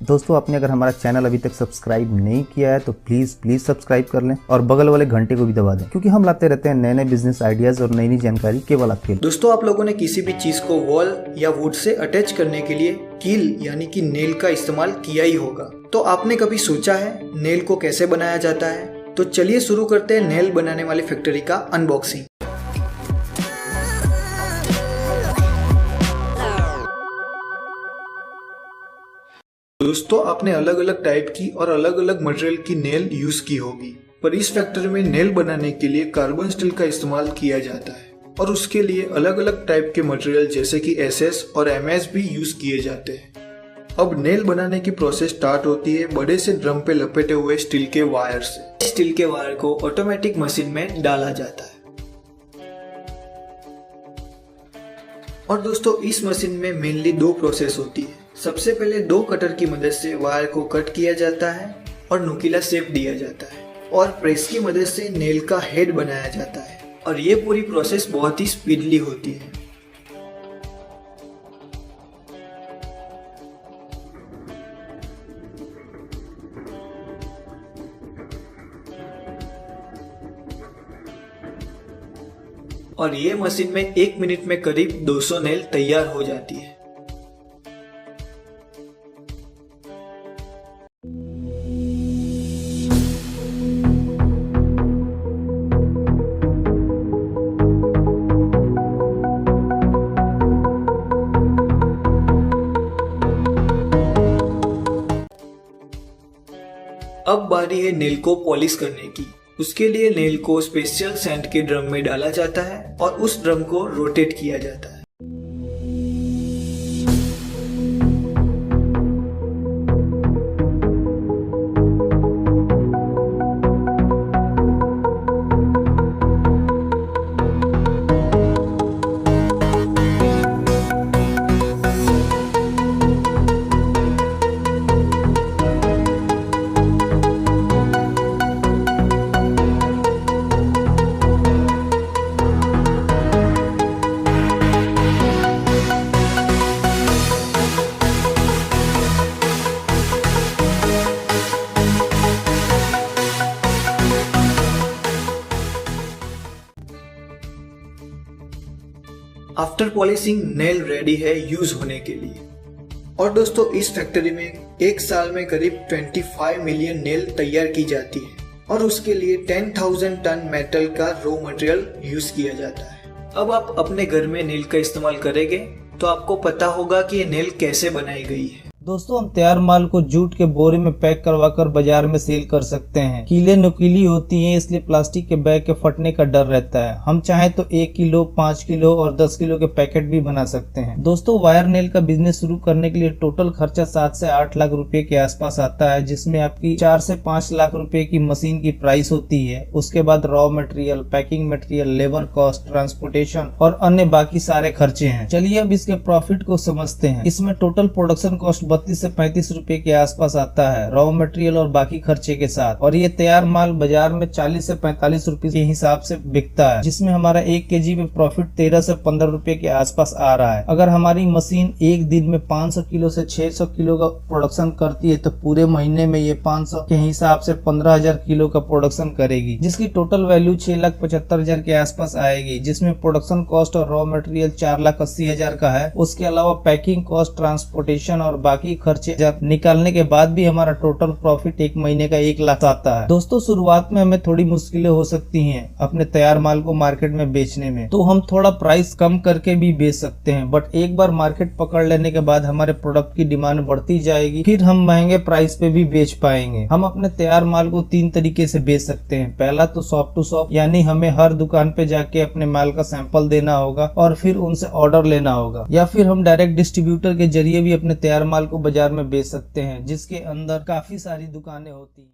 दोस्तों आपने अगर हमारा चैनल अभी तक सब्सक्राइब नहीं किया है तो प्लीज सब्सक्राइब कर लें और बगल वाले घंटे को भी दबा दें, क्योंकि हम लाते रहते हैं नए नए बिजनेस आइडियाज और नई नई जानकारी केवल आपके लिए। दोस्तों आप लोगों ने किसी भी चीज को वॉल या वुड से अटैच करने के लिए कील यानी कि नेल का इस्तेमाल किया ही होगा। तो आपने कभी सोचा है नेल को कैसे बनाया जाता है? तो चलिए शुरू करते हैं नेल बनाने वाली फैक्ट्री का अनबॉक्सिंग। दोस्तों आपने अलग अलग टाइप की और अलग अलग मटेरियल की नेल यूज की होगी, पर इस फैक्ट्री में नेल बनाने के लिए कार्बन स्टील का इस्तेमाल किया जाता है और उसके लिए अलग अलग टाइप के मटेरियल जैसे कि SS और MS भी यूज किए जाते हैं। अब नेल बनाने की प्रोसेस स्टार्ट होती है बड़े से ड्रम पे लपेटे हुए स्टील के वायर से। स्टील के वायर को ऑटोमेटिक मशीन में डाला जाता है और दोस्तों इस मशीन में मेनली दो प्रोसेस होती है। सबसे पहले दो कटर की मदद से वायर को कट किया जाता है और नुकीला शेप दिया जाता है और प्रेस की मदद से नेल का हेड बनाया जाता है और ये पूरी प्रोसेस बहुत ही स्पीडली होती है। और ये मशीन में 1 मिनट में करीब 200 नेल तैयार हो जाती है। अब बारी है नेल को पॉलिश करने की। उसके लिए नेल को स्पेशल सैंड के ड्रम में डाला जाता है और उस ड्रम को रोटेट किया जाता है। आफ्टर पॉलिशिंग नेल रेडी है यूज होने के लिए। और दोस्तों इस फैक्ट्री में एक साल में करीब 25 मिलियन नेल तैयार की जाती है और उसके लिए 10,000 टन मेटल का रॉ मटेरियल यूज किया जाता है। अब आप अपने घर में नेल का इस्तेमाल करेंगे तो आपको पता होगा कि ये नेल कैसे बनाई गई है। दोस्तों हम तैयार माल को जूट के बोरे में पैक करवाकर बाजार में सेल कर सकते हैं। कीलें नुकीली होती हैं, इसलिए प्लास्टिक के बैग के फटने का डर रहता है। हम चाहें तो 1 किलो, 5 किलो और 10 किलो के पैकेट भी बना सकते हैं। दोस्तों वायर नेल का बिजनेस शुरू करने के लिए टोटल खर्चा 7 से 8 लाख रुपए के आसपास आता है, जिसमें आपकी 4 से 5 लाख रुपए की मशीन की प्राइस होती है। उसके बाद raw material, packing material, labour cost, transportation और अन्य बाकी सारे खर्चे हैं। चलिए अब इसके प्रॉफिट को समझते हैं। इसमें टोटल प्रोडक्शन कॉस्ट 32 से 35 रुपए के आसपास आता है, रॉ मटेरियल और बाकी खर्चे के साथ। और ये तैयार माल बाजार में 40 से 45 रुपए के हिसाब से बिकता है, जिसमें हमारा 1 केजी में प्रॉफिट 13 से 15 रुपए के आसपास आ रहा है। अगर हमारी मशीन एक दिन में 500 किलो से 600 किलो का प्रोडक्शन करती है तो पूरे महीने में ये 500 के हिसाब से 15,000 किलो का प्रोडक्शन करेगी, जिसकी टोटल वैल्यू 6,75,000 के आसपास आएगी, जिसमें प्रोडक्शन कॉस्ट और रॉ मटेरियल 4,80,000 का है। उसके अलावा पैकिंग कॉस्ट, ट्रांसपोर्टेशन और बाकी खर्चे जब निकालने के बाद भी हमारा टोटल प्रॉफिट एक महीने का 1 लाख आता है। दोस्तों शुरुआत में हमें थोड़ी मुश्किलें हो सकती हैं अपने तैयार माल को मार्केट में बेचने में, तो हम थोड़ा प्राइस कम करके भी बेच सकते हैं। बट एक बार मार्केट पकड़ लेने के बाद हमारे प्रोडक्ट की डिमांड बढ़ती जाएगी, फिर हम महंगे प्राइस पे भी बेच पाएंगे। हम अपने तैयार माल को 3 तरीके से बेच सकते हैं। पहला तो शॉप टू शॉप, यानी हमें हर दुकान पे जाके अपने माल का सैंपल देना होगा और फिर उनसे ऑर्डर लेना होगा, या फिर हम डायरेक्ट डिस्ट्रीब्यूटर के जरिए भी अपने तैयार माल को बाजार में बेच सकते हैं, जिसके अंदर काफी सारी दुकानें होती हैं।